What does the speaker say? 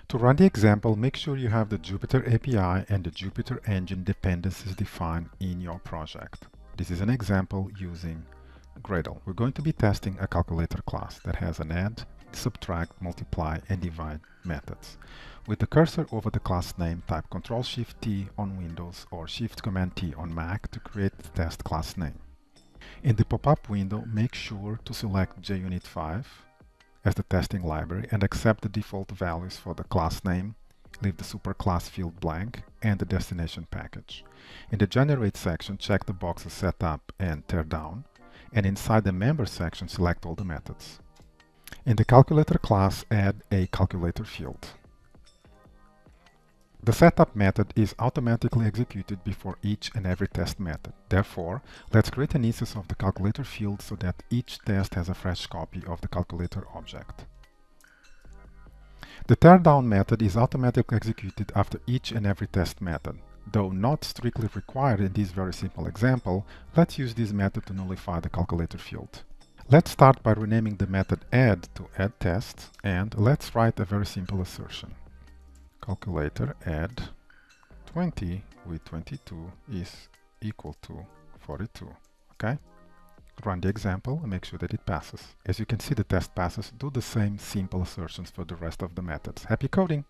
To run the example, make sure you have the Jupyter API and the Jupyter Engine dependencies defined in your project. This is an example using Gradle. We're going to be testing a calculator class that has an add, subtract, multiply, and divide methods. With the cursor over the class name, type Ctrl-Shift-T on Windows or Shift-Command-T on Mac to create the test class name. In the pop-up window, make sure to select JUnit 5 as the testing library and accept the default values for the class name, leave the superclass field blank, and the destination package. In the Generate section, check the boxes Set Up and Tear Down, and inside the Member section, select all the methods. In the Calculator class, add a calculator field. The setup method is automatically executed before each and every test method. Therefore, let's create an instance of the calculator field so that each test has a fresh copy of the calculator object. The teardown method is automatically executed after each and every test method. Though not strictly required in this very simple example, let's use this method to nullify the calculator field. Let's start by renaming the method add to add test, and let's write a very simple assertion. Calculator add 20 with 22 is equal to 42. Okay? Run the example and make sure that it passes. As you can see, the test passes. Do the same simple assertions for the rest of the methods. Happy coding!